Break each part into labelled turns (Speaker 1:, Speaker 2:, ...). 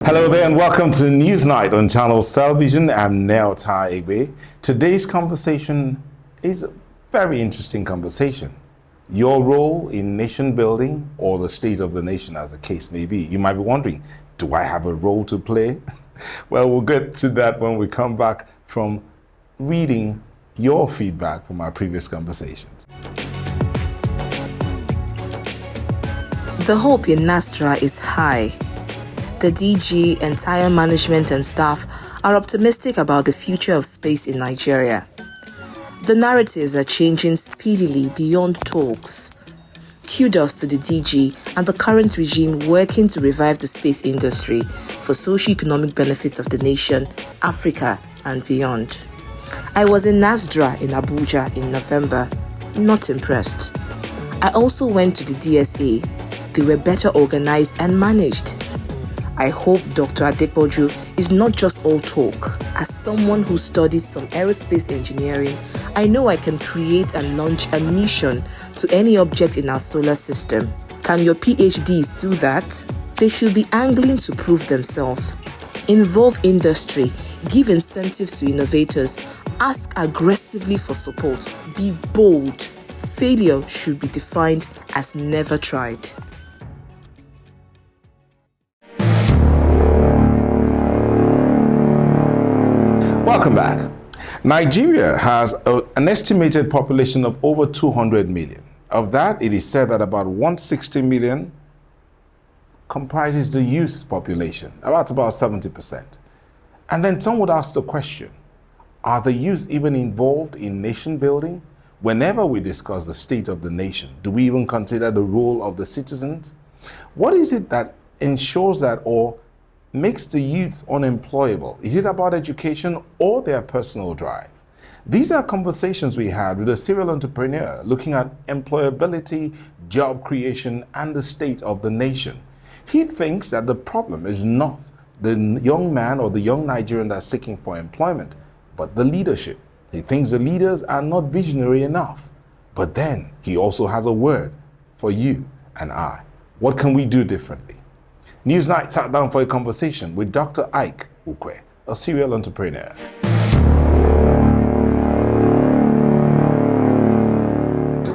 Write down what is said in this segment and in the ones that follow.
Speaker 1: Hello there and welcome to Newsnight on Channels Television. I'm now Iyke. Today's conversation is a very interesting conversation. Your role in nation building or the state of the nation, as the case may be. You might be wondering, do I have a role to play? Well, we'll get to that when we come back from reading your feedback from our previous conversations.
Speaker 2: The hope in Nastra is high. The DG, entire management and staff are optimistic about the future of space in Nigeria. The narratives are changing speedily beyond talks. Kudos to the DG and the current regime working to revive the space industry for socio-economic benefits of the nation, Africa and beyond. I was in Nasdra in Abuja in November. Not impressed. I also went to the DSA. They were better organized and managed. I hope Dr. Adepoju is not just all talk. As someone who studies some aerospace engineering, I know I can create and launch a mission to any object in our solar system. Can your PhDs do that? They should be angling to prove themselves. Involve industry, give incentives to innovators, ask aggressively for support, be bold. Failure should be defined as never tried.
Speaker 1: Welcome back. Nigeria has an estimated population of over 200 million. Of that, it is said that about 160 million comprises the youth population, about 70%. And then some would ask the question, are the youth even involved in nation building? Whenever we discuss the state of the nation, do we even consider the role of the citizens? What is it that ensures that or makes the youth unemployable? Is it about education or their personal drive? These are conversations we had with a serial entrepreneur looking at employability, job creation, and the state of the nation. He thinks that the problem is not the young man or the young Nigerian that's seeking for employment, but the leadership. He thinks the leaders are not visionary enough. But then he also has a word for you and I. What can we do differently? Newsnight sat down for a conversation with Dr. Iyke Ukweh, a serial entrepreneur.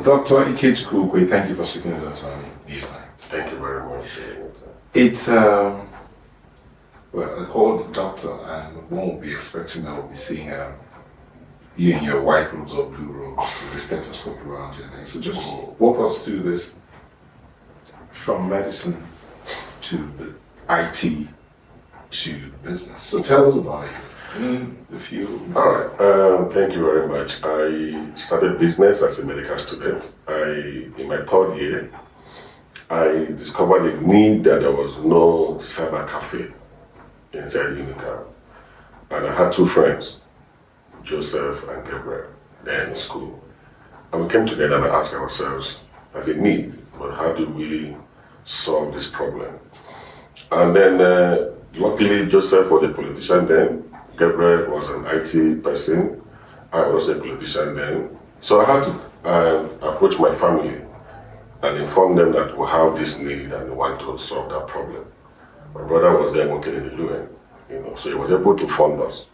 Speaker 1: Dr. Iyke Ukweh, thank you for sitting with us on Newsnight.
Speaker 3: Thank you very much.
Speaker 1: It's, well, I called doctor, and one will be expecting that we'll be seeing you in your white robes or blue robes with a stethoscope around your neck. So just walk us through this from medicine to the IT to business. So tell us about it.
Speaker 3: All right. Thank you very much. I started business as a medical student. In my third year, I discovered a need that there was no cyber cafe inside Unica. And I had two friends, Joseph and Gabriel, then in school. And we came together and asked ourselves, as a need, but how do we solve this problem? And then luckily Joseph was a politician then, Gabriel was an IT person, I was a politician then. So I had to approach my family and inform them that we have this need and we want to solve that problem. My brother was then working in the UN, so he was able to fund us.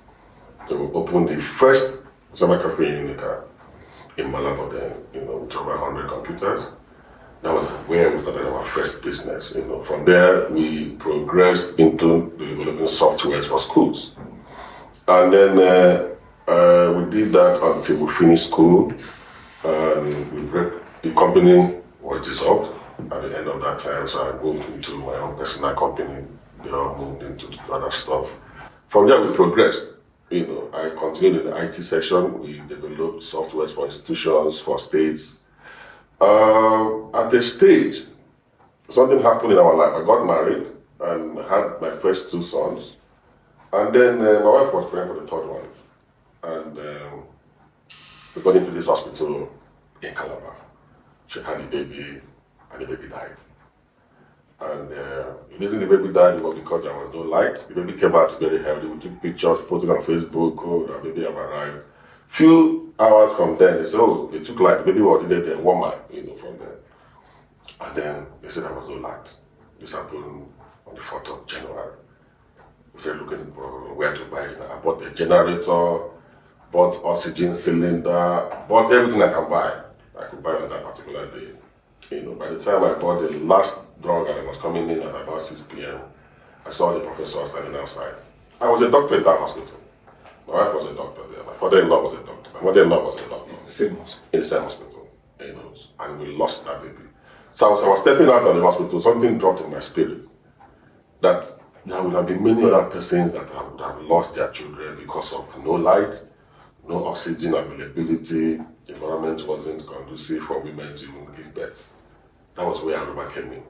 Speaker 3: So we opened the first cyber cafe in Unica in Malabo then, with over 100 computers. That was where we started our first business. From there, we progressed into developing softwares for schools. And then we did that until we finished school. The company was dissolved at the end of that time, so I moved into my own personal company. They all moved into other stuff. From there, we progressed. I continued in the IT section. We developed softwares for institutions, for states. At a stage, something happened in our life. I got married and had my first two sons. And then my wife was pregnant for the third one. And we got into this hospital in Calabar. She had a baby, and the baby died. And the reason the baby died was because there was no light. The baby came out very healthy. We took pictures, posted on Facebook, the baby have arrived. Few hours from then, they said, they took light. The baby was in there, warmer, from there. And then they said there was no light. This happened on the 4th of January. started looking for where to buy it. I bought the generator, bought oxygen cylinder, bought everything I can buy. I could buy on that particular day. By the time I bought the last drug and I was coming in at about 6 p.m., I saw the professor standing outside. I was a doctor in that hospital. My wife was a doctor there. My father-in-law was a doctor. My mother-in-law was a doctor. In the same hospital. And we lost that baby. So as I was stepping out of the hospital, something dropped in my spirit that there would have been many other persons that would have lost their children because of no light, no oxygen availability, the environment wasn't conducive for women to even give birth. That was where Aruba came in.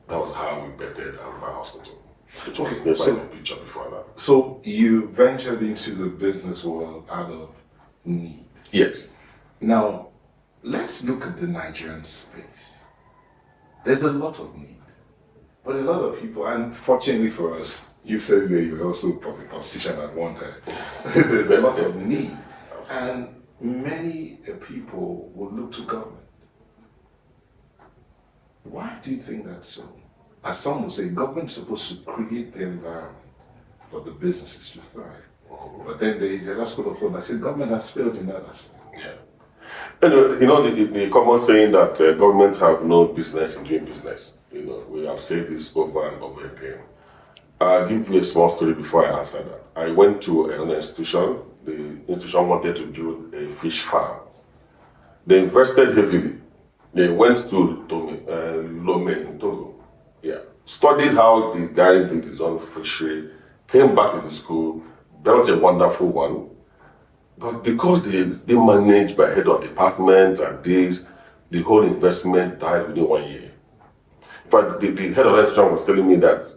Speaker 3: That was how we bettered Aruba Hospital, which was never in the picture before now.
Speaker 4: So you ventured into the business world out of need.
Speaker 3: Yes.
Speaker 4: Now, let's look at the Nigerian space. There's a lot of need, but a lot of people, and fortunately for us, you said that you were also a public politician at one time. There's a lot of need, and many people will look to government. Why do you think that's so? As some will say, government is supposed to create the environment for the businesses to thrive. But then there is a school of thought that says government has failed in that aspect.
Speaker 3: Yeah. The common saying that governments have no business in doing business. We have said this over and over again. I'll give you a small story before I answer that. I went to an institution. The institution wanted to build a fish farm. They invested heavily. They went to Lome in Togo. Yeah. Studied how the guy did his own fishery, came back to the school, built a wonderful one. But because they managed by head of department and this, the whole investment died within 1 year. In fact, the head of the institution was telling me that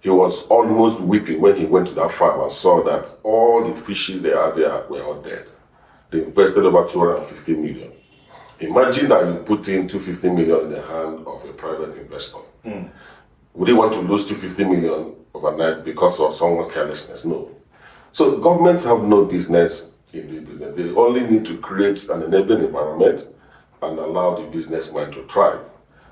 Speaker 3: he was almost weeping when he went to that farm and saw that all the fishes they had there were all dead. They invested over 250 million. Imagine that you put in 250 million in the hand of a private investor. Would they want to lose 250 million overnight because of someone's carelessness? No. So governments have no business in doing business. They only need to create an enabling environment and allow the businessman to thrive.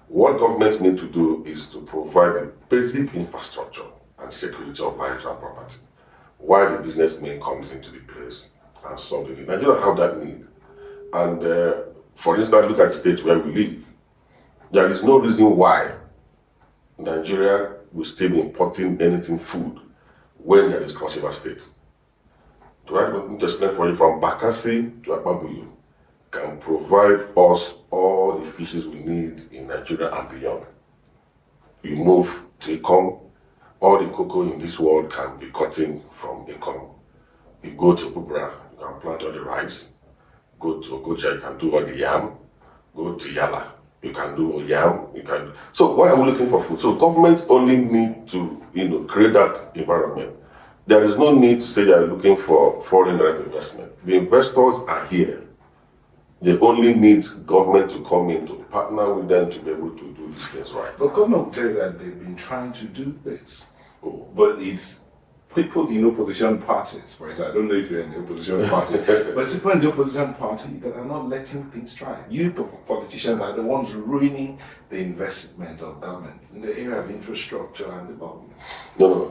Speaker 3: What governments need to do is to provide the basic infrastructure and security of life and property, while the businessman comes into the place and solve the need. Nigeria have that need. And for instance, look at the state where we live. There is no reason why Nigeria will still be importing anything food when there is Cross River State. Do I need to explain for you from Bakassi to Akpabuyu can provide us all the fishes we need in Nigeria and beyond. You move to Iyke, all the cocoa in this world can be gotten from Iyke. You go to Kubra, you can plant all the rice. Go to Ogoja, you can do all the yam. Go to Yala, you can do yam. So why are we looking for food? So governments only need to create that environment. There is no need to say they are looking for foreign direct investment. The investors are here. They only need government to come in to partner with them to be able to do these things right.
Speaker 4: But government will tell you that they've been trying to do this. But it's people in opposition parties, for example, I don't know if you're in the opposition party, but it's people in the opposition party that are not letting things thrive. You politicians are the ones ruining the investment of government in the area of infrastructure and development.
Speaker 3: No.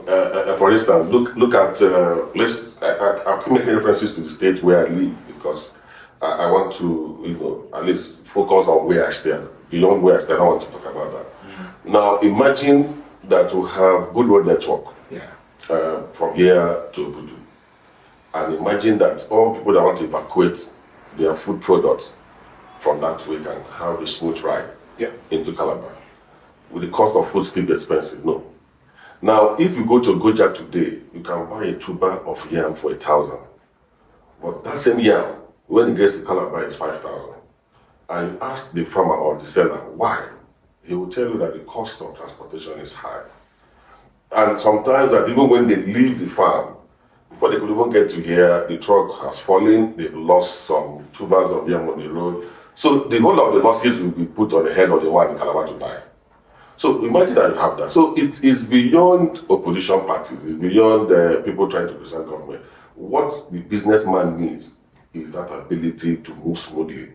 Speaker 3: For instance, look at, I'll keep making references to the state where I live because I want to, at least focus on where I stand. Beyond where I stand, I don't want to talk about that. Now, imagine that we have good road network. From here to Obudu. And imagine that all people that want to evacuate their food products from that way can have a smooth ride into Calabar. Will the cost of food still be expensive? No. Now, if you go to Goja today, you can buy a tuber of yam for 1,000. But that same yam, when it gets to Calabar, is 5,000. And you ask the farmer or the seller why, he will tell you that the cost of transportation is high. And sometimes that even when they leave the farm, before they could even get to here, the truck has fallen, they've lost some tubers of yam on the road. So the whole of the losses will be put on the head of the one in Calabar to buy. So imagine that you have that. So it is beyond opposition parties, it's beyond people trying to criticize government. What the businessman needs is that ability to move smoothly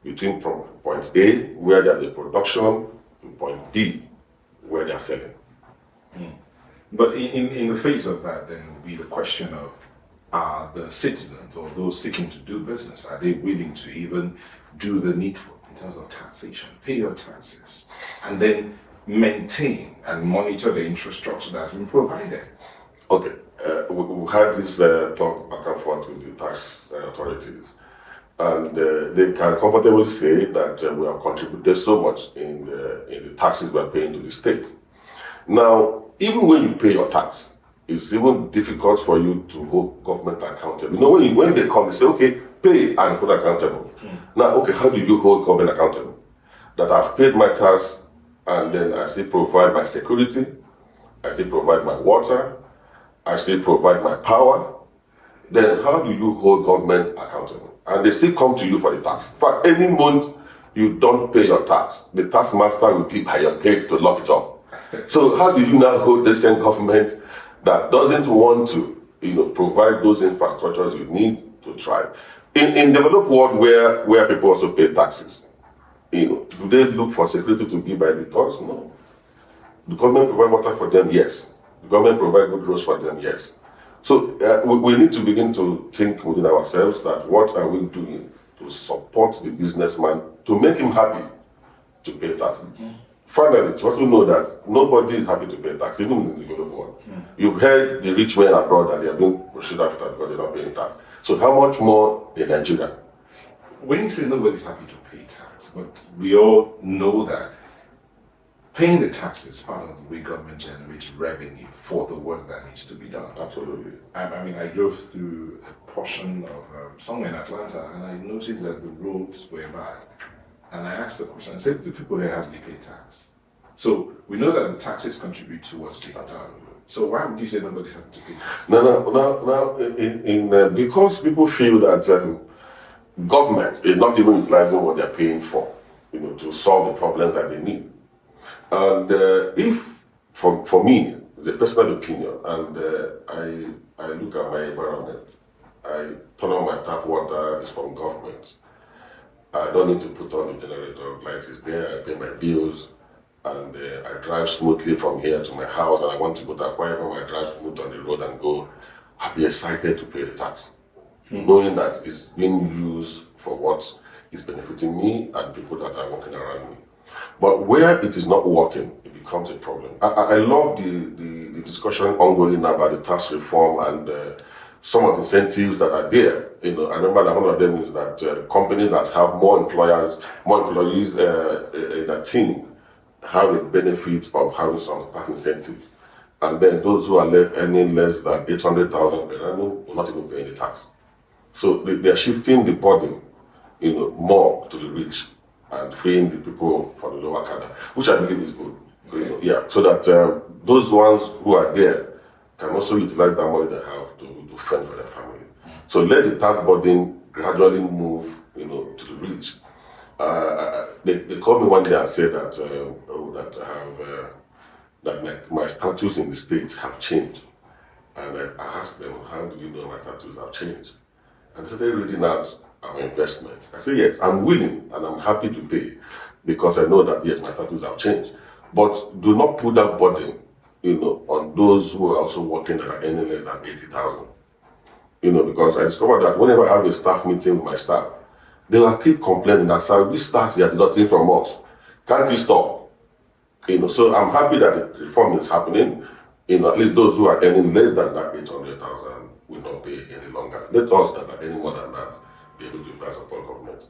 Speaker 3: between point A, where there's a production, to point B, where they're selling.
Speaker 4: But in the face of that, then will be the question of, are the citizens or those seeking to do business, are they willing to even do the needful in terms of taxation, pay your taxes, and then maintain and monitor the infrastructure that's been provided?
Speaker 3: Okay, we had this talk back and forth with the tax authorities, and they can comfortably say that we have contributed so much in the taxes we are paying to the state. Now, even when you pay your tax, it's even difficult for you to hold government accountable. You know, when they come, they say, okay, pay and hold accountable. Now, okay, how do you hold government accountable? That I've paid my tax and then I still provide my security, I still provide my water, I still provide my power. Then how do you hold government accountable? And they still come to you for the tax. For any month you don't pay your tax, the tax master will be by your gate to lock it up. So how do you now hold the same government that doesn't want to, provide those infrastructures you need to thrive? In developed world where people also pay taxes, do they look for security to be by the doors? No. The government provide water for them, yes. The government provide good roads for them, yes. So we need to begin to think within ourselves that what are we doing to support the businessman, to make him happy to pay tax. Finally, to also know that nobody is happy to pay tax, even in the developed world. You've heard the rich men abroad that they are being pursued after because they're not paying tax. So how much more in Nigeria?
Speaker 4: When you say nobody's happy to pay tax, but we all know that paying the tax is part of the way government generates revenue for the work that needs to be done.
Speaker 3: Absolutely.
Speaker 4: I mean, I drove through a portion of somewhere in Atlanta, and I noticed that the roads were bad. And I asked the question, I said, do people here hardly pay tax? So we know that the taxes contribute towards the done. So why would you say nobody's happy to pay tax?
Speaker 3: No. Because people feel that government is not even utilizing what they're paying for, to solve the problems that they need. And if, for me, the personal opinion, and I look at my environment, I turn on my tap water, is from government. I don't need to put on the generator, light is there, I pay my bills, and I drive smoothly from here to my house, and I want to go to Ukweh, I drive smooth on the road and go, I'll be excited to pay the tax, knowing that it's being used for what is benefiting me and people that are working around me. But where it is not working, it becomes a problem. I love the discussion ongoing now about the tax reform and some of the incentives that are there. I remember that one of them is that companies that have more employees in their team have a benefit of having some tax incentives. And then those who are earning less than 800,000 per annum will not even pay any tax. So they are shifting the burden, more to the rich and freeing the people from the lower cadre, which I believe is good. So that those ones who are there can also utilize that money they have to fend for their family. So let the tax burden gradually move, to the rich. They called me one day and said that that my status in the States have changed. And I asked them, how do you know my status have changed? And they started reading out our investment. I said, yes, I'm willing and I'm happy to pay because I know that, yes, my status have changed. But do not put that burden, on those who are also working that are earning less than 80,000. Because I discovered that whenever I have a staff meeting with my staff, they will keep complaining that, sir, we start here nothing from us. Can't you stop? So I'm happy that the reform is happening. At least those who are earning less than that 800,000 will not pay any longer. Let us that are earning more than that be able to pass upon government.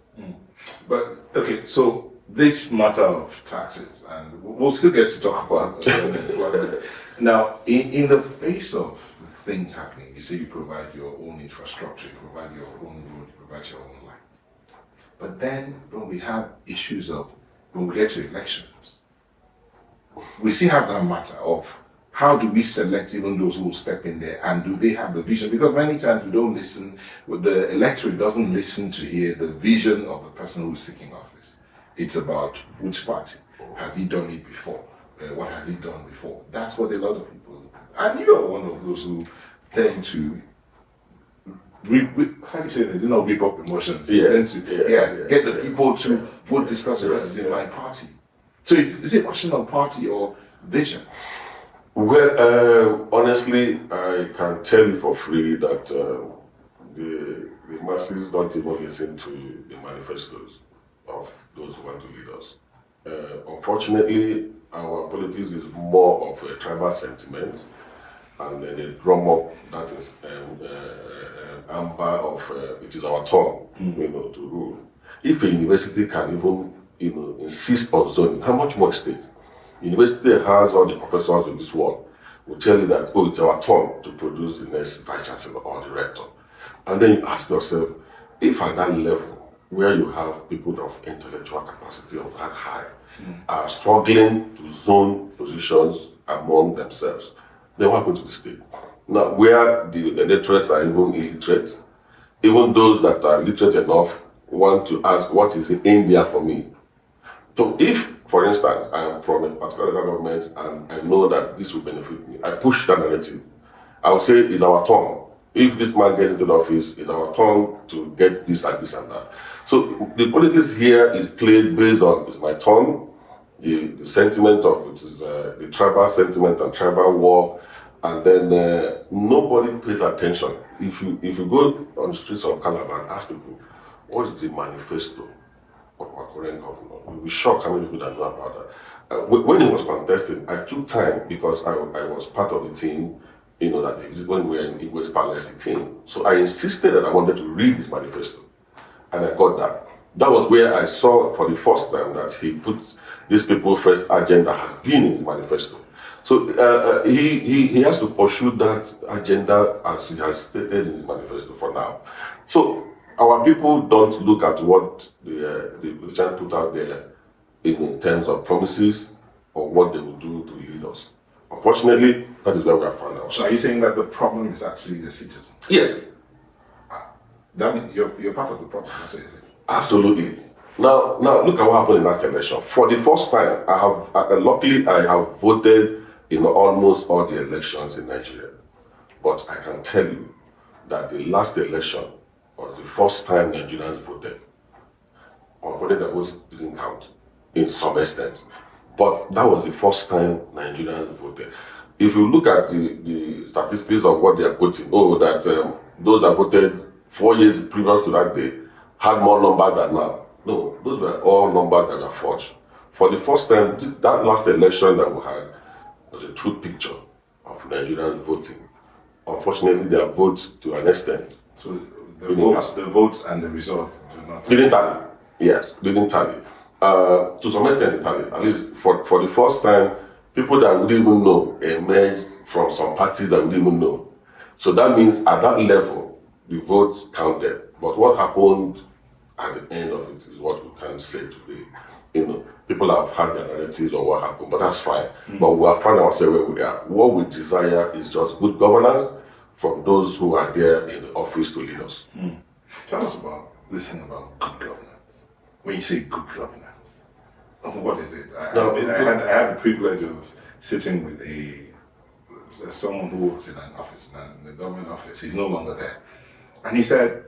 Speaker 4: But okay, so this matter of taxes, and we'll still get to talk about employment. Now, in the face of things happening, you say you provide your own infrastructure, you provide your own road, you provide your own light. But then when we have issues when we get to elections, we still have that matter of how do we select even those who will step in there, and do they have the vision? Because many times we don't listen, the electorate doesn't listen to hear the vision of the person who's seeking office. It's about which party. Has he done it before? What has he done before? That's what a lot of people do. And you are one of those who tend to, how do you say this? Whip up emotions. Get the people to vote this person in my party. So is it a question of party or vision?
Speaker 3: Well, honestly, I can tell you for free that the masses don't even listen to the manifestos of those who want to lead us. Unfortunately, our politics is more of a tribal sentiment, and then they drum up that is amber of it is our turn, to rule. If a university can even, insist on zoning, how much more state? University has all the professors in this world will tell you that, it's our turn to produce the next vice chancellor or director. And then you ask yourself, if at that level, where you have people of intellectual capacity of that high, are struggling to zone positions among themselves, then what happens to the state? Now, where the illiterates are even illiterate, even those that are literate enough want to ask, what is in there for me? So if, for instance, I am from a particular government and I know that this will benefit me, I push that narrative. I will say, it's our turn. If this man gets into the office, it's our turn to get this and this and that. So the politics here is played based on, it's my turn, the sentiment of it is the tribal sentiment and tribal war, and then nobody pays attention. If you go on the streets of Calabar and ask people, what is the manifesto of our current governor? You'll be shocked how many people that know about that. When he was contesting, I took time because I was part of the team, that when we were in Ukweh's palace, he came. So I insisted that I wanted to read his manifesto, and I got that. That was where I saw for the first time that he put this people first agenda has been in his manifesto. So he has to pursue that agenda as he has stated in his manifesto for now. So our people don't look at what the politician put out there in terms of promises or what they will do to lead us. Unfortunately, that is where we have found out.
Speaker 4: So are you saying that the problem is actually the citizen?
Speaker 3: Yes.
Speaker 4: That means you're part of the problem, that's it.
Speaker 3: Absolutely. Now look at what happened in last election. For the first time, luckily I have voted in almost all the elections in Nigeria. But I can tell you that the last election was the first time Nigerians voted. Unfortunately, the votes didn't count in some extent. But that was the first time Nigerians voted. If you look at the statistics of what they are quoting, that those that voted 4 years previous to that day had more numbers than now. No, those were all numbers that were forged. For the first time, that last election that we had was a true picture of Nigerians voting. Unfortunately, their votes to an extent.
Speaker 4: So the votes and the results do not
Speaker 3: didn't tally. Yes, didn't tally. To some extent, it tallied. At least for the first time, people that we didn't even know emerged from some parties that we didn't even know. So that means at that level, the votes counted. But what happened at the end of it is what we can say today. People have had their narratives of what happened, but that's fine. But we have found ourselves where we are. What we desire is just good governance from those who are there in the office to lead us.
Speaker 4: Tell us about this thing about good governance. When you say good governance, what is it? I had the privilege of sitting with someone who works in an office, in the government office. He's no longer there. And he said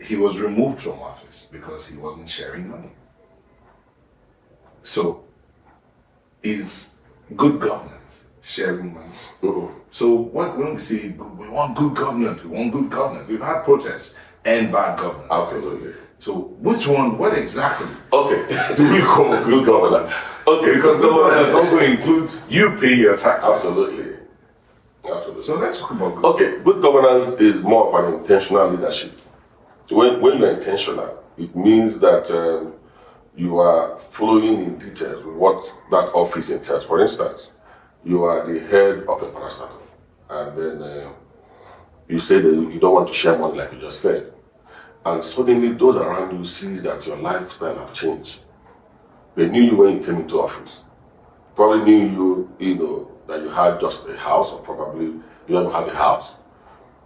Speaker 4: he was removed from office because he wasn't sharing money. So, is good governance sharing money? So when we say we want good governance, we've had protests and bad governance.
Speaker 3: Absolutely.
Speaker 4: So which one, what exactly
Speaker 3: do
Speaker 4: we call good governance?
Speaker 3: Okay,
Speaker 4: because governance also includes you paying your taxes.
Speaker 3: Absolutely.
Speaker 4: So let's talk about
Speaker 3: good governance is more of an intentional leadership. When you're intentional, it means that you are following in details what that office entails. For instance, you are the head of a parastatal, and then you say that you don't want to share money like you just said. And suddenly those around you see that your lifestyle have changed. They knew you when you came into office. Probably knew you, that you had just a house, or probably you don't have a house.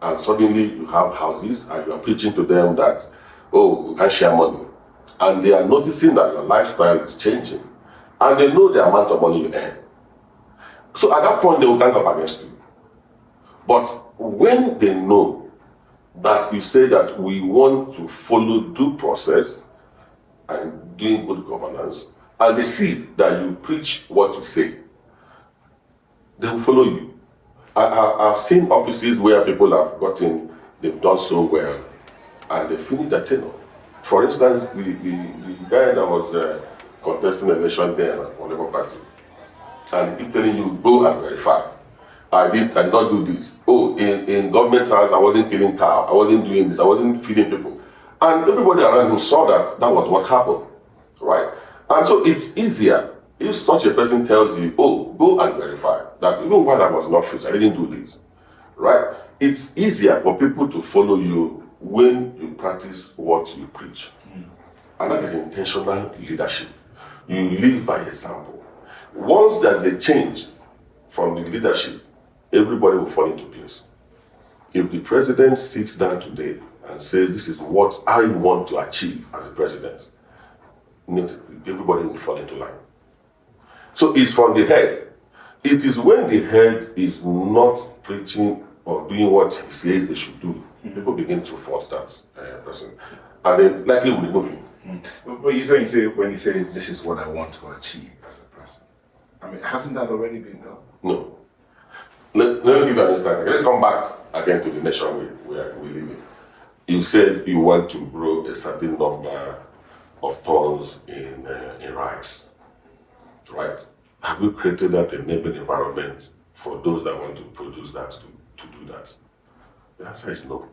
Speaker 3: And suddenly you have houses and you are preaching to them that, we can share money. And they are noticing that your lifestyle is changing. And they know the amount of money you earn. So at that point, they will gang up against you. But when they know that you say that we want to follow due process and doing good governance, and they see that you preach what you say, they will follow you. I've seen offices where people have gotten, they've done so well, and they finish their tenure. For instance, the guy that was contesting election there at Labour Party, and he keep telling you, go and verify. I did not do this. Oh, in government house, I wasn't killing cow, I wasn't doing this, I wasn't feeding people. And everybody around him saw that was what happened, right? And so it's easier if such a person tells you, oh, go and verify that even while I was in office, I didn't do this, right? It's easier for people to follow you when you practice what you preach. And that is intentional leadership. You live by example. Once there's a change from the leadership, everybody will fall into place. If the president sits down today and says, this is what I want to achieve as a president, everybody will fall into line. So it's from the head. It is when the head is not preaching or doing what he says they should do, people begin to fault that person. And then likely will remove him.
Speaker 4: But you say when he says, this is what I want to achieve as a person. I mean, hasn't that already been done?
Speaker 3: No. Let me give you an instance. Let's come back again to the nation we live in. You said you want to grow a certain number of tons in rice, right? Have you created that enabling environment for those that want to produce that to do that? The answer is no.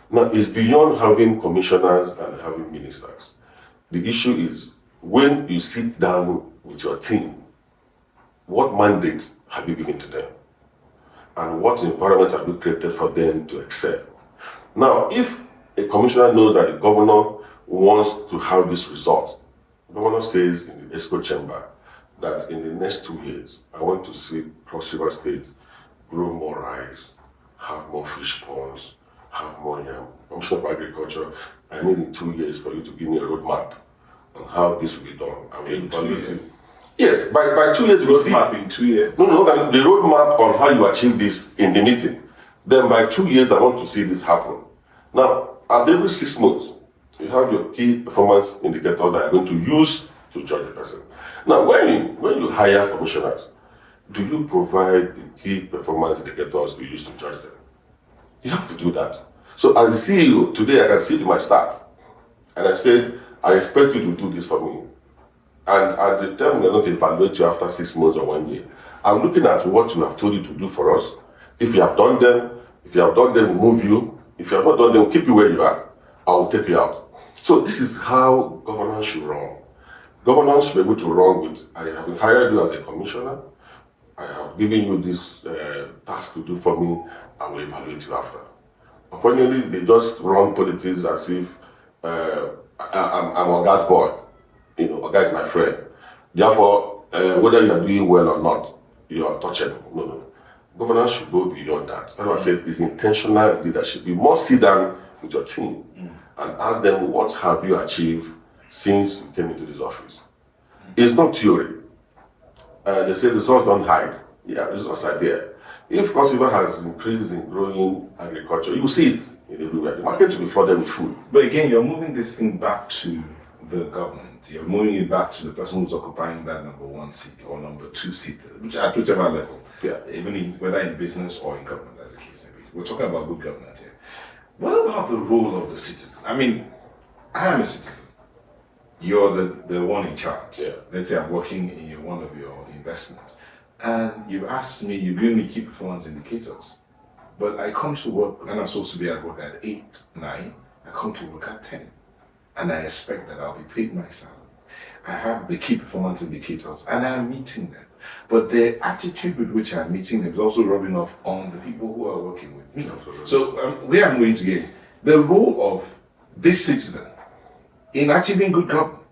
Speaker 3: Now, it's beyond having commissioners and having ministers. The issue is when you sit down with your team, what mandates have you given to them? And what environment have you created for them to excel? Now, if a commissioner knows that the governor wants to have this result, the governor says in the ESCO chamber that in the next 2 years, I want to see Cross River State grow more rice, have more fish ponds, have more yam. Commissioner of Agriculture, I need in 2 years for you to give me a roadmap on how this will be done. I will evaluate it. Yes, by 2 years, you see.
Speaker 4: Roadmap in 2 years?
Speaker 3: No, the roadmap on how you achieve this in the meeting. Then by 2 years, I want to see this happen. Now, at every 6 months, you have your key performance indicators that are going to use to judge the person. Now, when you hire commissioners, do you provide the key performance indicators to use to judge them? You have to do that. So as the CEO, today I can say to my staff, and I said, I expect you to do this for me. And at the time, we're not evaluate you after 6 months or 1 year. I'm looking at what you have told you to do for us. If you have done them, we'll move you. If you have not done them, we'll keep you where you are. I will take you out. So this is how governance should run. Governance should be able to run with, I have hired you as a commissioner. I have given you this task to do for me. I will evaluate you after. Unfortunately, they just run politics as if I'm a gas boy. You know, Oga is my friend. Therefore, whether you are doing well or not, you are untouchable. No. Governance should go beyond that. That's why I said it's intentional leadership. You must sit down with your team and ask them, what have you achieved since you came into this office? It's not theory. They say results don't hide. Yeah, results are there. If Cross River has increased in growing agriculture, you will see it in everywhere. The market will be flooded with food.
Speaker 4: But again, you're moving this thing back to the government. You're moving it back to the person who's occupying that number 1 seat or number 2 seat, which at whichever level, even whether in business or in government, as the case may be. We're talking about good governance here. What about the role of the citizen? I mean, I am a citizen. You're the one in charge.
Speaker 3: Yeah.
Speaker 4: Let's say I'm working in one of your investments, and you've asked me, you've given me key performance indicators, but I come to work, and I'm supposed to be at work at 8, 9, I come to work at 10. And I expect that I'll be paid my salary. I have the key performance indicators and I'm meeting them. But the attitude with which I'm meeting them is also rubbing off on the people who are working with me. So where I'm going to get is the role of this citizen in achieving good government.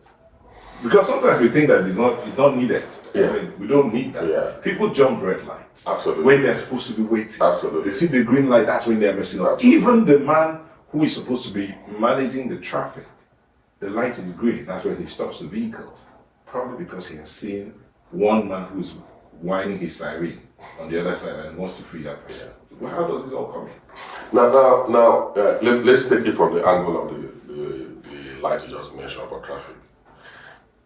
Speaker 4: Because sometimes we think that it's not needed.
Speaker 3: Yeah.
Speaker 4: I mean, we don't need that.
Speaker 3: Yeah.
Speaker 4: People jump red lights.
Speaker 3: Absolutely.
Speaker 4: When they're supposed to be waiting.
Speaker 3: Absolutely.
Speaker 4: They see the green light, that's when they're messing up.
Speaker 3: Absolutely.
Speaker 4: Even the man who is supposed to be managing the traffic, the light is green, that's when he stops the vehicles. Probably because he has seen one man who's whining his siren on the other side and wants to free that person. Well, how does this all come in?
Speaker 3: Now, let's take it from the angle of the light you just mentioned for traffic.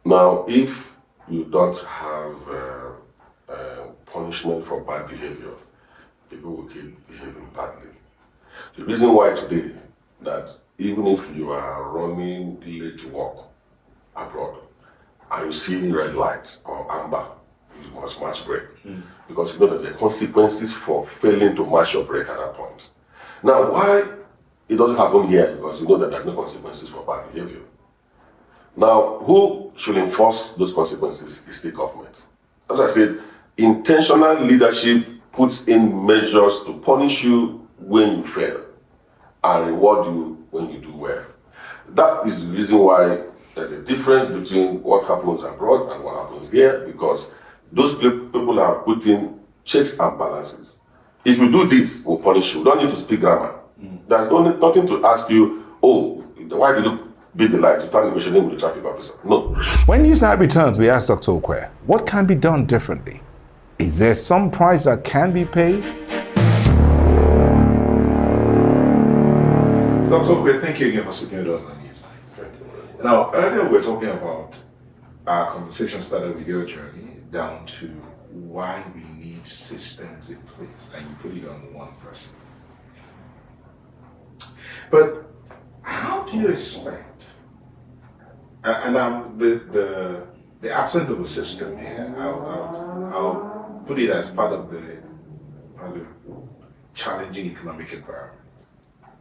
Speaker 3: Now, if you don't have punishment for bad behavior, people will keep behaving badly. The reason why today, that even if you are running late to work abroad, and you see red light or amber, you must match break. Because you know there's the consequences for failing to match your break at that point. Now, why it doesn't happen here? Because you know that there are no consequences for bad behavior. Now, who should enforce those consequences is the government. As I said, intentional leadership puts in measures to punish you when you fail and reward you when you do well. That is the reason why there's a difference between what happens abroad and what happens here, because those people are putting checks and balances. If you do this, we'll punish you. We don't need to speak grammar. There's nothing to ask you, oh, why did you beat the light? You start negotiating with the traffic officer. No.
Speaker 1: When Newsnight returns, we ask Dr. Ukweh, what can be done differently? Is there some price that can be paid?
Speaker 4: Dr. Ukweh, thank you again for speaking with us on Newsnight. Now, earlier we were talking about our conversation started with your journey down to why we need systems in place, and you put it on one person. But how do you expect, and the absence of a system here, I'll put it as part of the challenging economic environment.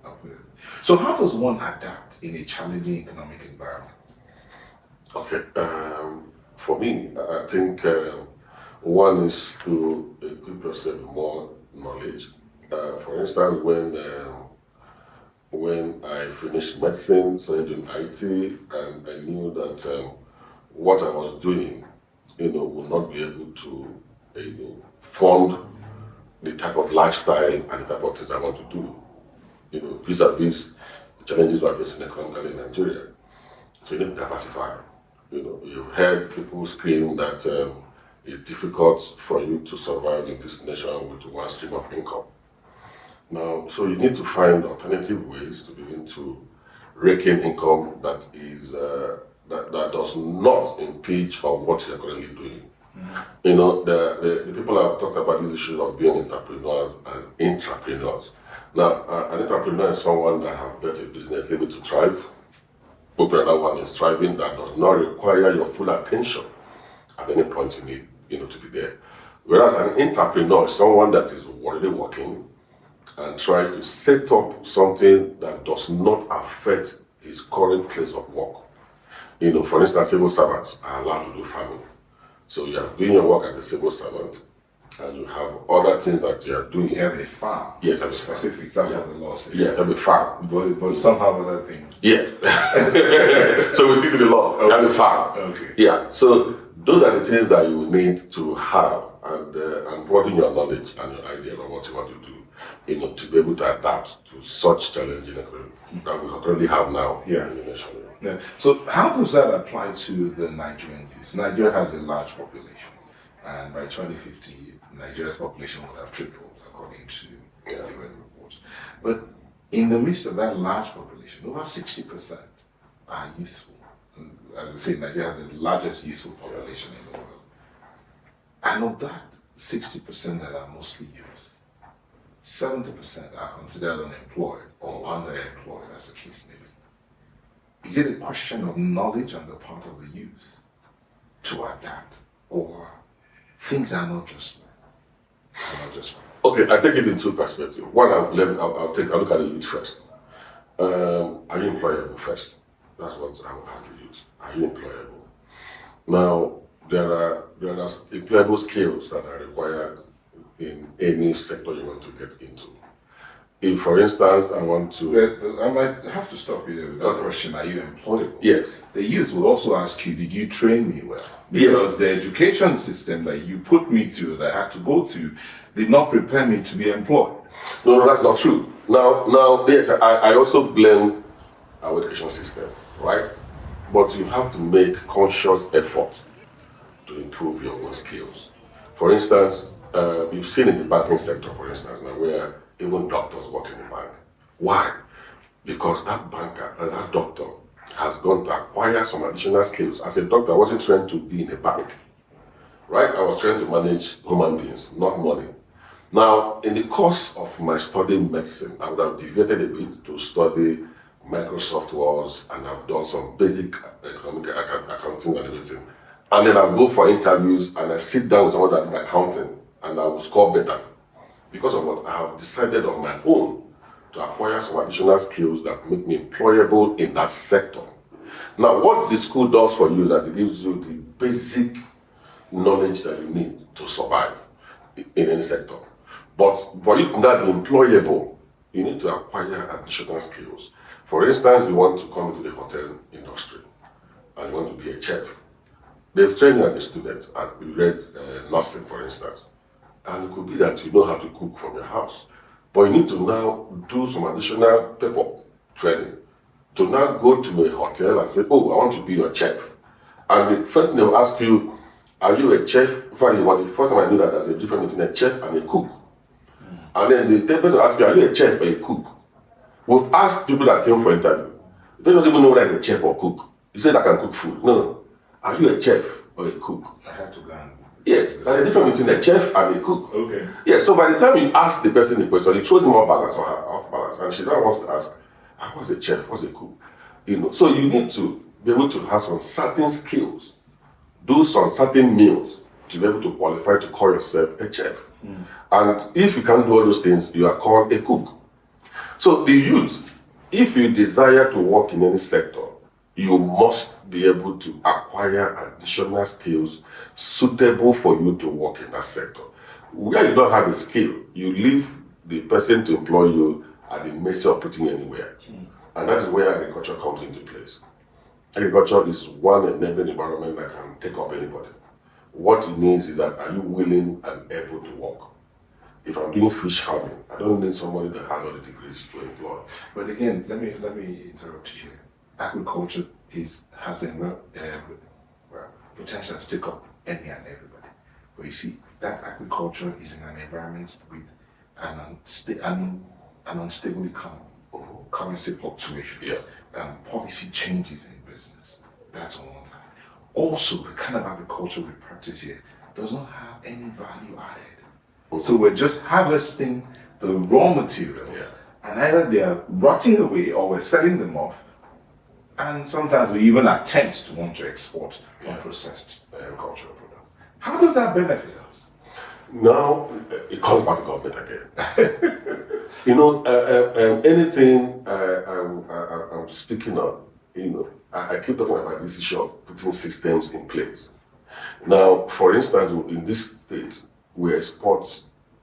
Speaker 4: I'll put it. So how does one adapt in a challenging economic environment?
Speaker 3: Okay, for me, I think one is to equip yourself with more knowledge. For instance, when I finished medicine, so I did IT, and I knew that what I was doing, would not be able to, fund the type of lifestyle and the type of things I want to do. Vis-a-vis the challenges we're facing economically in Nigeria. So you need to diversify. You've heard people scream that it's difficult for you to survive in this nation with one stream of income. Now, so you need to find alternative ways to begin to rake in income that is that does not impinge on what you're currently doing. The people have talked about this issue of being entrepreneurs and intrapreneurs. Now, an entrepreneur is someone that has built a business able to thrive. Another one is thriving that does not require your full attention at any point you need, to be there. Whereas an entrepreneur is someone that is already working and tries to set up something that does not affect his current place of work. For instance, civil servants are allowed to do farming. So you are doing your work as a civil servant, and you have other things that you are doing.
Speaker 4: You have a farm.
Speaker 3: Yes,
Speaker 4: that's specific. That's what the law says.
Speaker 3: Yeah, you have a farm.
Speaker 4: But some have other things.
Speaker 3: Yeah. So we stick to the law. You have a farm.
Speaker 4: Okay.
Speaker 3: Yeah. So those are the things that you need to have and broaden your knowledge and your ideas of what you want to do, to be able to adapt to such challenging that we currently have now in the nation.
Speaker 4: Yeah. So how does that apply to the Nigerian youth? Nigeria has a large population, and by 2050, Nigeria's population will have tripled, according to the UN report. But in the midst of that large population, over 60% are youthful. As I say, Nigeria has the largest youthful population in the world. And of that 60% that are mostly youth, 70% are considered unemployed or underemployed, as the case may be. Is it a question of knowledge on the part of the youth to adapt, or things are not just right?
Speaker 3: Okay, I take it in two perspectives. One, I'll look at the youth first. Are you employable first? That's what I will ask the youth. Are you employable? Now, there are employable skills that are required in any sector you want to get into. If, for instance, I want to...
Speaker 4: I might have to stop you there with that question. Are you employable?
Speaker 3: Yes.
Speaker 4: The youth will also ask you, did you train me well? Because the education system that you put me through, that I had to go through, did not prepare me to be employed.
Speaker 3: No, that's not true. Now, yes, I also blame our education system, right? But you have to make conscious effort to improve your own skills. For instance, you've seen in the banking sector, for instance, now where even doctors work in the bank. Why? Because that banker, that doctor has gone to acquire some additional skills. As a doctor, I wasn't trained to be in a bank. right? I was trying to manage human beings, not money. Now, in the course of my studying medicine, I would have deviated a bit to study Microsoft Words, and I've done some basic economic accounting and everything. And then I go for interviews and I sit down with someone that did accounting and I will score better. Because of what I have decided on my own to acquire some additional skills that make me employable in that sector. Now, what the school does for you is that it gives you the basic knowledge that you need to survive in any sector. But for you to not be employable, you need to acquire additional skills. For instance, you want to come into the hotel industry and you want to be a chef. They've trained you as a student and you read nursing, for instance. And it could be that you know how to cook from your house. But you need to now do some additional paper training to now go to a hotel and say, oh, I want to be your chef. And the first thing they will ask you, are you a chef? In fact, the first time I knew that there's a difference between a chef and a cook. And then the person will ask you, are you a chef or a cook? We've asked people that came for interview. The person doesn't even know whether it's a chef or cook. He said, I can cook food. No. Are you a chef or a cook?
Speaker 4: I have to learn.
Speaker 3: Yes, there's a difference between a chef and a cook.
Speaker 4: Okay.
Speaker 3: Yes, so by the time you ask the person the question, it throws him off balance or her off balance. And she now wants to ask, what's a chef? What's a cook? So you need to be able to have some certain skills, do some certain meals to be able to qualify to call yourself a chef. And if you can't do all those things, you are called a cook. So the youth, if you desire to work in any sector, you must be able to acquire additional skills suitable for you to work in that sector. Where you don't have a skill, you leave the person to employ you at the mercy of putting you anywhere. And that is where agriculture comes into place. Agriculture is one enabling environment that can take up anybody. What it needs is that, are you willing and able to work? If I'm doing fish farming, I don't need somebody that has all the degrees to employ.
Speaker 4: But again, let me interrupt you here. Agriculture has a potential to take up any and everybody. But you see, that agriculture is in an environment with an unstable economy, currency fluctuations, policy changes in business. That's on one side. Also, the kind of agriculture we practice here does not have any value added. So we're just harvesting the raw materials, and either they are rotting away or we're selling them off. And sometimes we even attempt to want to export unprocessed agricultural products. How does that benefit us?
Speaker 3: Now, it comes back to government again. Anything I'm speaking on, I keep talking about this issue of putting systems in place. Now, for instance, in this state, we export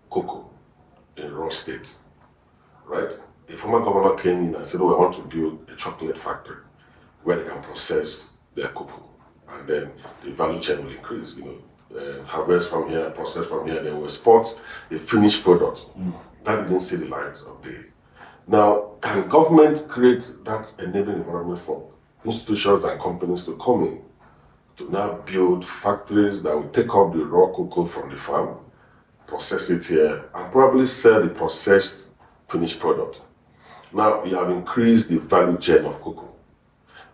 Speaker 3: cocoa in raw states, right? A former governor came in and said, I want to build a chocolate factory where they can process their cocoa, and then the value chain will increase. Harvest from here, process from here, then we export the finished product. That didn't see the light of day. Now, can government create that enabling environment for institutions and companies to come in to now build factories that will take up the raw cocoa from the farm, process it here, and probably sell the processed finished product? Now, you have increased the value chain of cocoa,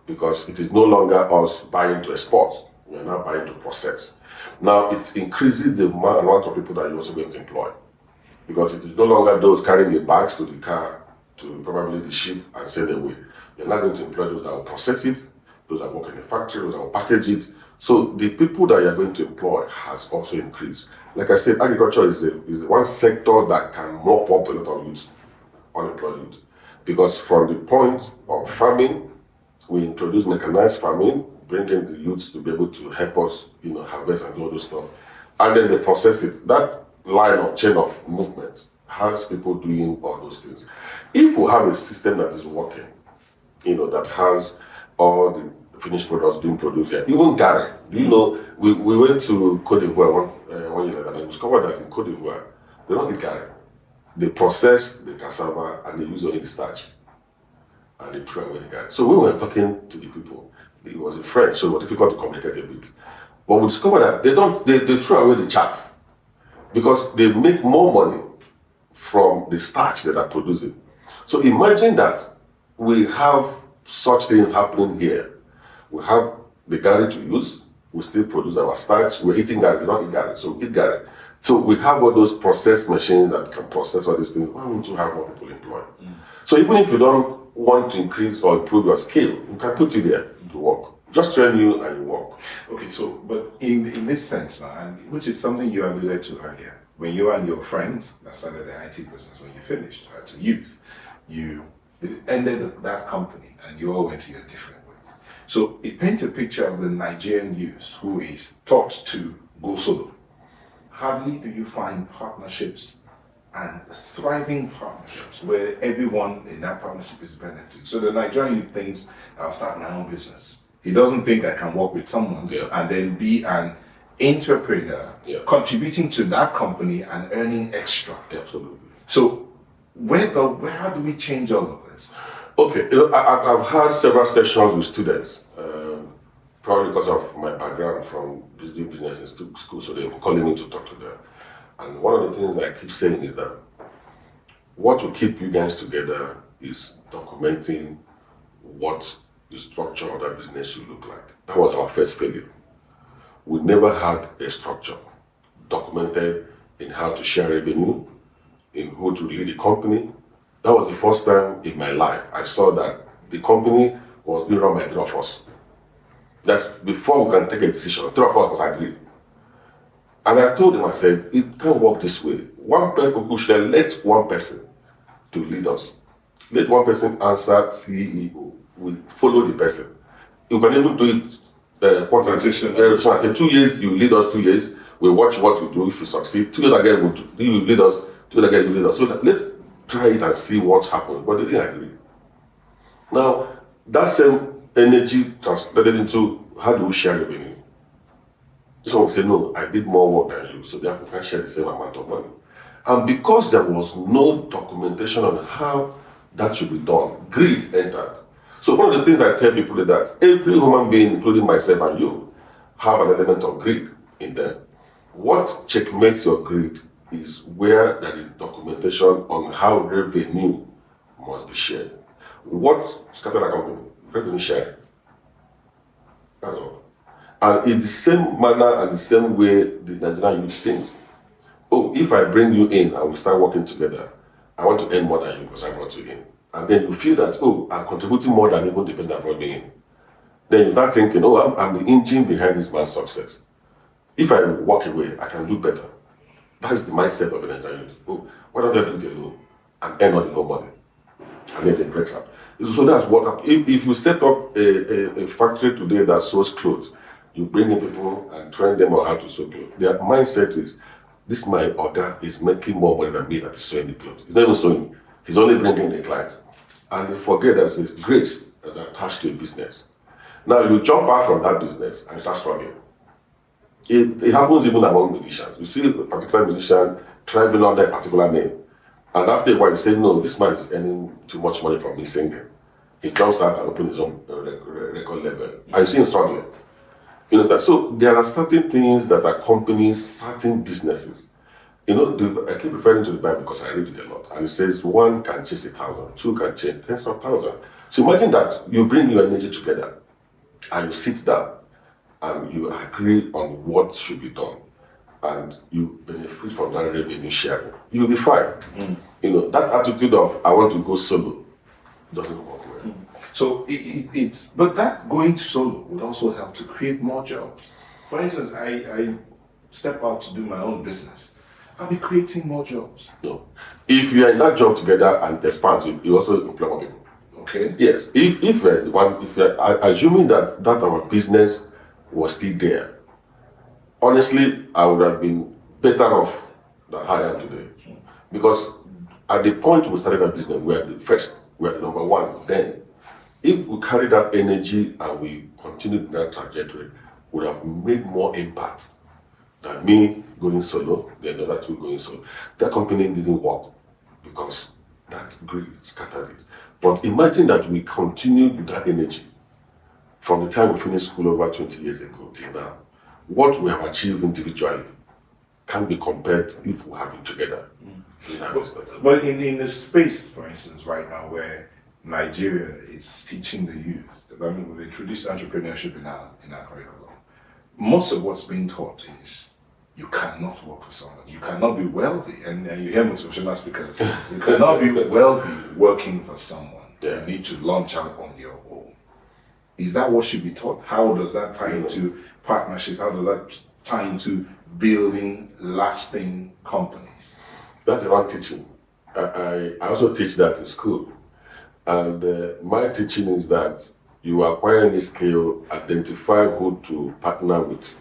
Speaker 3: because it is no longer us buying to export, we are now buying to process. Now it increases the amount of people that you're also going to employ, because it is no longer those carrying the bags to the car, to probably the ship and send away. You're not going to employ those that will process it, those that work in the factory, those that will package it. So the people that you're going to employ has also increased. Like I said, agriculture is one sector that can mop up a lot of youth, unemployed youth, because from the point of farming, we introduce mechanized farming, bringing the youths to be able to help us, harvest and do all those stuff. And then they process it. That line or chain of movement has people doing all those things. If we have a system that is working, that has all the finished products being produced here, even Gary, we went to Cote d'Ivoire one year and I discovered that in Cote d'Ivoire, they don't eat Gary. They process the cassava and they use only the starch. And they threw away the Gary. So we were talking to the people. It was in French, so it was difficult to communicate a bit. But we discovered that they throw away the chaff because they make more money from the starch that are producing. So imagine that we have such things happening here. We have the Gary to use, We still produce our starch. We're eating garri, not eat garri, so eat garri. So we have all those processed machines that can process all these things. Why wouldn't you have more people employed? So even if you don't want to increase or improve your skill, we can put you there to work. Just train you and you work.
Speaker 4: Okay, so, but in this sense now, and which is something you alluded to earlier, when you and your friends that started the IT business, when you finished as a youth, you ended that company and you all went your different ways. So it paints a picture of the Nigerian youth who is taught to go solo. Hardly do you find partnerships and thriving partnerships where everyone in that partnership is benefiting. So the Nigerian youth thinks, I'll start my own business. He doesn't think I can work with someone and then be an entrepreneur, contributing to that company and earning extra.
Speaker 3: Absolutely.
Speaker 4: So how do we change all of this?
Speaker 3: Okay, I've had several sessions with students, probably because of my background from doing business in school, so they're calling me to talk to them. And one of the things I keep saying is that what will keep you guys together is documenting what the structure of that business should look like. That was our first failure. We never had a structure documented in how to share revenue, in who to lead the company. That was the first time in my life I saw that the company was being run by three of us. That's before we can take a decision. Three of us must agree. And I told him, I said, it can't work this way. One person, we should let one person to lead us. Let one person answer CEO. We follow the person. You can even do it
Speaker 4: Transition.
Speaker 3: I say 2 years, you lead us 2 years. We watch what we do. If you succeed, 2 years again, you lead us. 2 years again, you lead us. So let's try it and see what happens. But they didn't agree. Now, that same energy translated into how do we share revenue? This one will say, no, I did more work than you, so therefore we can share the same amount of money. And because there was no documentation on how that should be done, greed entered. So one of the things I tell people is that every human being, including myself and you, have an element of greed in them. What checkmates your greed is where there is documentation on how revenue must be shared. What scattered a company? Revenue sharing. That's all. And it's the same manner and the same way the Nigerian youth thinks. Oh, if I bring you in and we start working together, I want to earn more than you because I brought you in. And then you feel that, oh, I'm contributing more than even the person that brought me in. Then you start thinking, oh, I'm the engine behind this man's success. If I walk away, I can do better. That's the mindset of the Nigerian youth. Oh, why don't I do it alone and earn all the whole money? And then they break up. So that's what, if you set up a factory today that sews clothes, you bring in people and train them on how to sew clothes. Their mindset is, this my Oga is making more money than me that is sewing the clothes. He's not even sewing, he's only bringing the client. And they forget that there's grace as attached to a business. Now you jump out from that business and start struggling. It happens even among musicians. You see a particular musician traveling under a particular name. And after a while, you say, no, this man is earning too much money from me singing. He jumps out and opens his own record label. And you see him struggling. You understand? So there are certain things that accompany certain businesses. You know, I keep referring to the Bible because I read it a lot. And it says, one can chase 1,000, two can chase tens of thousands. So imagine that you bring your energy together and you sit down and you agree on what should be done and you benefit from that revenue sharing. You'll be fine. You know, that attitude of, I want to go solo doesn't work well.
Speaker 4: So but that going solo would also help to create more jobs. For instance, I step out to do my own business. I'll be creating more jobs.
Speaker 3: No. If you are in that job together and it expands, you also employ more people.
Speaker 4: Okay.
Speaker 3: Yes. If you're assuming that our business was still there, honestly, I would have been better off than I am today. Because at the point we started that business, we were the first, we were the number one. Then, if we carry that energy and we continued that trajectory, we would have made more impact than me going solo, then the other two going solo. That company didn't work because that greed scattered it. But imagine that we continued with that energy from the time we finished school over 20 years ago till now. What we have achieved individually can be compared if we have been together.
Speaker 4: But in the space, for instance, right now where Nigeria is teaching the youth, I mean, we've introduced entrepreneurship in our curriculum, most of what's being taught is you cannot work for someone. You cannot be wealthy. And you hear motivational speakers, you cannot be wealthy working for someone.
Speaker 3: Yeah.
Speaker 4: You need to launch out on your own. Is that what should be taught? How does that tie into partnerships? How does that tie into building lasting companies?
Speaker 3: That's around teaching. I also teach that in school. And my teaching is that you acquire any skill, identify who to partner with.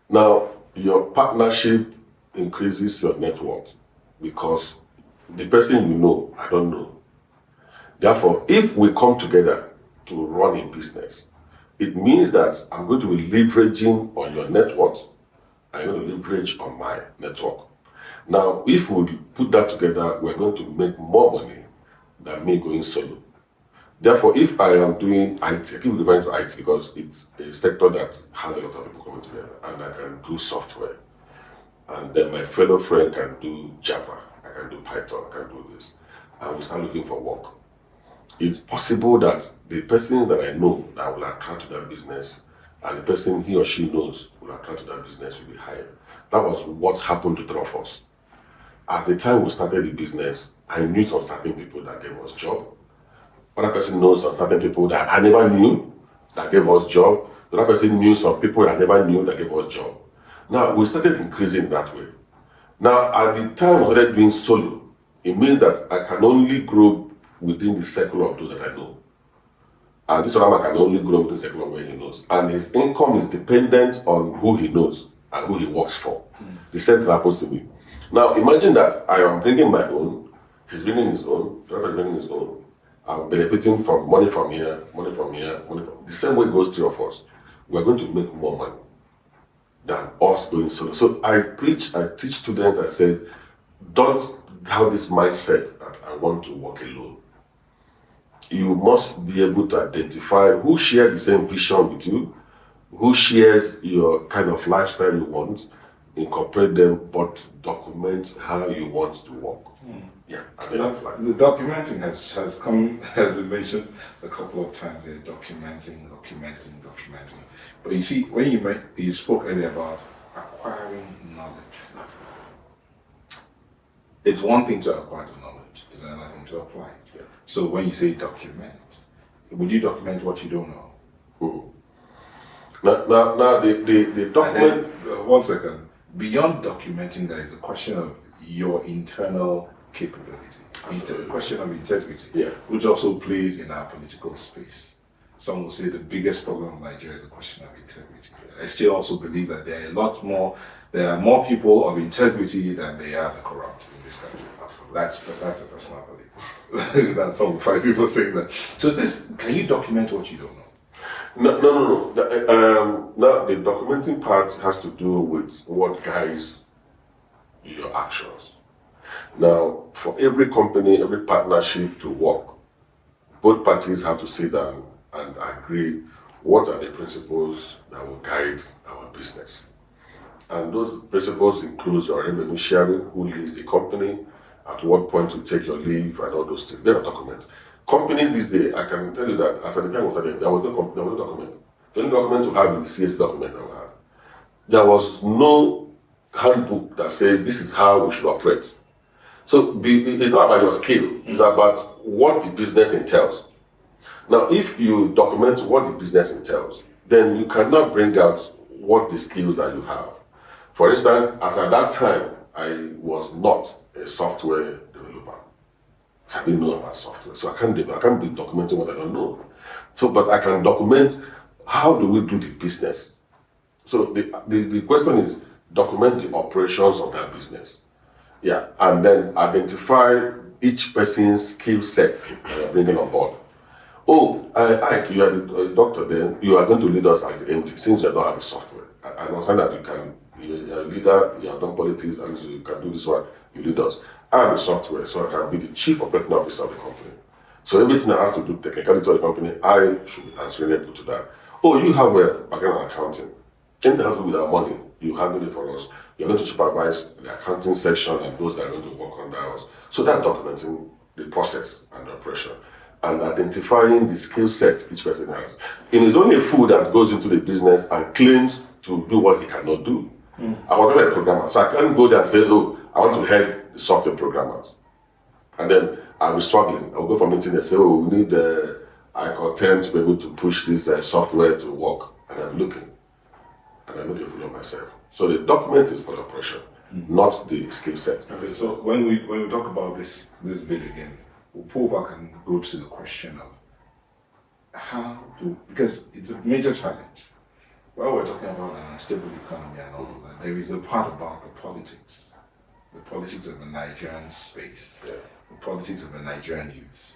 Speaker 3: Now, your partnership increases your net worth because the person you know, I don't know. Therefore, if we come together to run a business, it means that I'm going to be leveraging on your net worth. I'm going to leverage on my network. Now, if we put that together, we're going to make more money than me going solo. Therefore, if I am doing IT, I keep referring to IT because it's a sector that has a lot of people coming together, and I can do software. And then my fellow friend can do Java, I can do Python, I can do this. And we start looking for work. It's possible that the persons that I know that will attract to that business and the person he or she knows will attract to that business will be higher. That was what happened to three of us. At the time we started the business, I knew some certain people that gave us job. Other person knows some certain people that I never knew that gave us job. The other person knew some people I never knew that gave us job. Now, we started increasing that way. Now, at the time I started doing solo, it means that I can only grow within the circle of those that I know. And this other man can only grow within the circle of where he knows. And his income is dependent on who he knows and who he works for. The same thing happens to me. Now, imagine that I am bringing my own, he's bringing his own, the other is bringing his own. I'm benefiting from money from here, money from here, money from... The same way goes three of us. We're going to make more money than us going solo. So I teach students, I said, don't have this mindset that I want to work alone. You must be able to identify who shares the same vision with you, who shares your kind of lifestyle you want, incorporate them, but document how you want to work. Yeah,
Speaker 4: the documenting has been mentioned a couple of times here, documenting. But you see, when you spoke earlier about acquiring knowledge, it's one thing to acquire the knowledge, it's another thing to apply it. Yeah. So when you say document, would you document what you don't know?
Speaker 3: Now the document...
Speaker 4: Then, one second. Beyond documenting, there is a question of your internal capability, the question of integrity, which also plays in our political space. Some will say the biggest problem in Nigeria is the question of integrity. I still also believe that there are more people of integrity than there are the corrupt in this country. That's a personal belief. That's some 5 people saying that. So can you document what you don't know?
Speaker 3: No. Now the documenting part has to do with what guides your actions. Now, for every company, every partnership to work, both parties have to sit down and agree what are the principles that will guide our business. And those principles include your revenue sharing, who leads the company, at what point to take your leave, and all those things. They are document. Companies these days, I can tell you that as at the time we started, there was no document. The only document we have is the CS document that we have. There was no handbook that says this is how we should operate. So it's not about your skill, it's about what the business entails. Now, if you document what the business entails, then you cannot bring out what the skills that you have. For instance, as at that time, I was not a software developer. I didn't know about software, so I can't be documenting what I don't know. So, but I can document how do we do the business. So the question is document the operations of that business. Yeah, and then identify each person's skill set that you're bringing on board. Oh, Iyke, you are the doctor, then you are going to lead us as the MD since you don't have the software. I understand that you're a leader, you have done politics, and so you can do this one, you lead us. I have the software, so I can be the chief operating officer of the company. So everything I have to do technically to the company, I should be answering to that. Oh, you have a background in accounting. Anything that has to do with our money, you handle it for us. You're going to supervise the accounting section and those that are going to work under us. So that's documenting the process and the operation and identifying the skill set each person has. It is only a fool that goes into the business and claims to do what he cannot do. I was never a programmer, so I can't go there and say, oh, I want to help the software programmers. And then I'll be struggling. I'll go for meeting and say, oh, we need Iyke 10 to be able to push this software to work. And I'm looking. And I make a fool of myself. So the document is for the pressure, not the skill set.
Speaker 4: Okay, so when we talk about this bill again, we'll pull back and go to the question of because it's a major challenge. While we're talking about an unstable economy and all of that, there is a part about the politics of the Nigerian space, the politics of the Nigerian youth.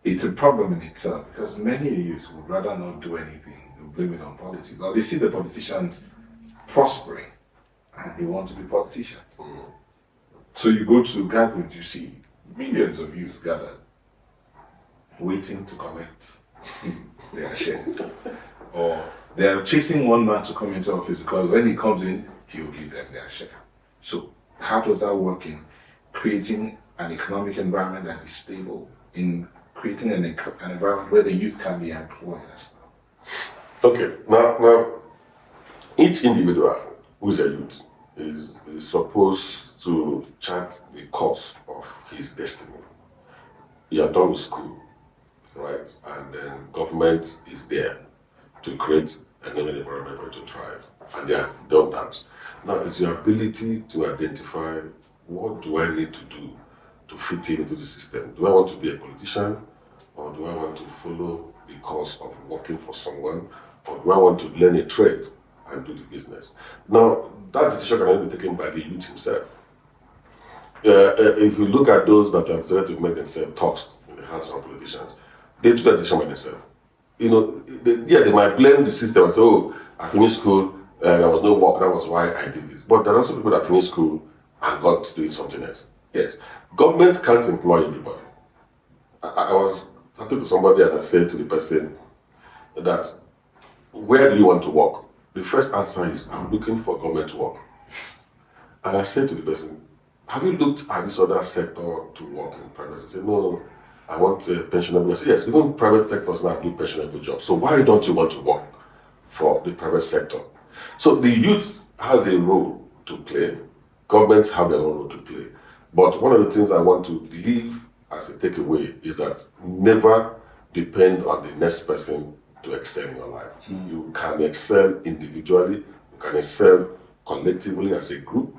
Speaker 4: It's a problem in itself because many youths would rather not do anything, they'll blame it on politics. Now they see the politicians prospering and they want to be politicians. So you go to gatherings, you see millions of youth gathered, waiting to collect their share. Or they are chasing one man to come into office because when he comes in, he will give them their share. So how does that work in creating an economic environment that is stable, in creating an environment where the youth can be employed as well?
Speaker 3: Okay, now each individual who's a youth is supposed to chart the course of his destiny. You are done with school, right? And then government is there to create an environment for you to thrive. And they have done that. Now it's your ability to identify what do I need to do to fit into the system. Do I want to be a politician, or do I want to follow the course of working for someone, or do I want to learn a trade and do the business? Now, that decision can only be taken by the youth himself. If you look at those that have decided to make themselves tossed in the hands of politicians, they took that decision by themselves. You know, they might blame the system and say, oh, I finished school, there was no work, that was why I did this. But there are also people that finished school and got doing something else. Yes, government can't employ everybody. I was talking to somebody and I said to the person that, where do you want to work? The first answer is, I'm looking for government work. And I said to the person, have you looked at this other sector to work in private? I said, no, I want a pensionable. I said, yes, even private sectors now do pensionable jobs. So why don't you want to work for the private sector? So the youth has a role to play. Governments have their own role to play. But one of the things I want to leave as a takeaway is that never depend on the next person to excel in your life. You can excel individually, you can excel collectively as a group.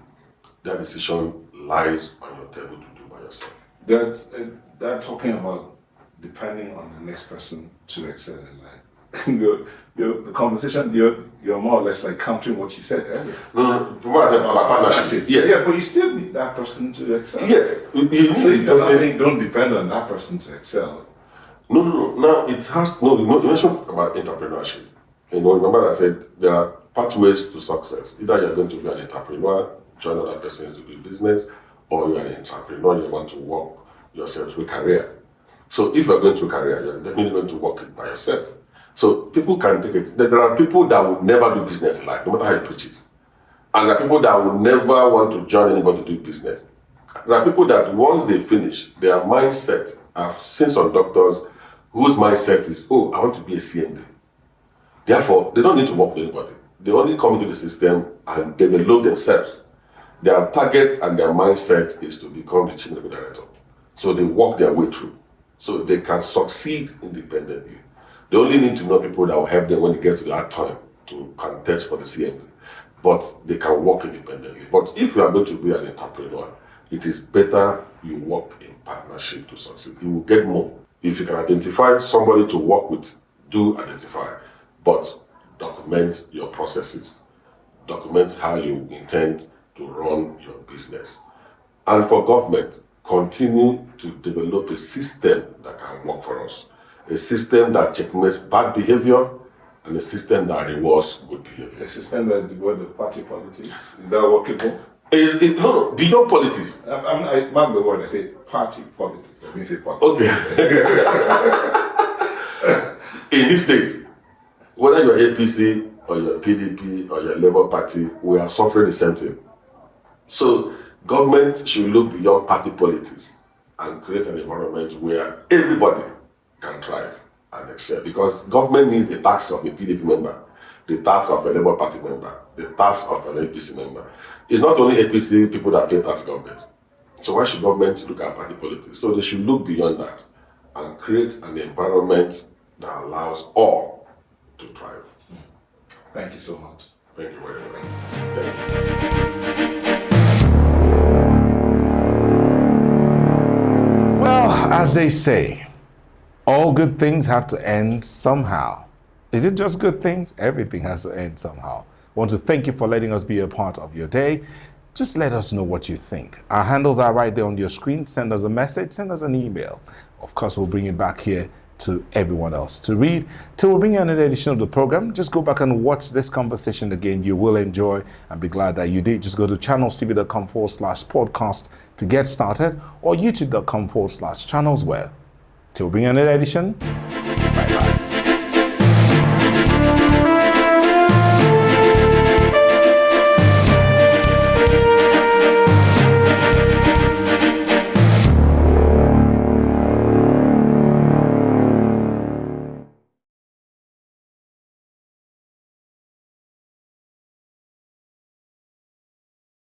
Speaker 3: That decision lies on your table to do by yourself.
Speaker 4: That's talking about depending on the next person to excel in life. The conversation, you're more or less like countering what you said earlier.
Speaker 3: No, partnership. Yes.
Speaker 4: Yeah, but you still need that person to excel.
Speaker 3: Yes.
Speaker 4: So you're not saying don't depend on that person to excel.
Speaker 3: No. Now it has you mentioned about entrepreneurship. Remember I said there are pathways to success. Either you're going to be an entrepreneur, join other persons to do business, or you're an entrepreneur, you want to work yourself through a career. So if you're going through a career, you're definitely going to work it by yourself. So people can take it. There are people that will never do business in life, no matter how you preach it. And there are people that will never want to join anybody to do business. There are people that once they finish, their mindset, I've seen some doctors whose mindset is, oh, I want to be a CMD. Therefore, they don't need to work with anybody. They only come into the system and develop themselves. Their target and their mindset is to become the chief medical director. So they work their way through. So they can succeed independently. They only need to know people that will help them when it gets to that time to contest for the CMD. But they can work independently. But if you are going to be an entrepreneur, it is better you work in partnership to succeed. You will get more. If you can identify somebody to work with, do identify. But document your processes. Document how you intend to run your business. And for government, continue to develop a system that can work for us. A system that checkmates bad behavior and a system that rewards good behavior.
Speaker 4: A system that is devoid of party politics. Is that workable?
Speaker 3: No, beyond politics.
Speaker 4: I mark the word, I say party politics. I didn't say politics.
Speaker 3: Okay. In this state, whether you're APC or you're PDP or you're Labour Party, we are suffering the same thing. So government should look beyond party politics and create an environment where everybody can thrive and excel. Because government needs the tax of a PDP member. the tax of a Labour Party member, the tax of an APC member. It's not only APC people that pay tax government. So why should government look at party politics? So they should look beyond that and create an environment that allows all to thrive.
Speaker 4: Thank you so much.
Speaker 3: Thank you very much.
Speaker 1: Well, as they say, all good things have to end somehow. Is it just good things? Everything has to end somehow. I want to thank you for letting us be a part of your day. Just let us know what you think. Our handles are right there on your screen. Send us a message, send us an email. Of course, we'll bring it back here to everyone else to read. Till we bring you another edition of the program, just go back and watch this conversation again. You will enjoy and be glad that you did. Just go to channelstv.com/podcast to get started, or youtube.com/channelsware. Till we bring you another edition,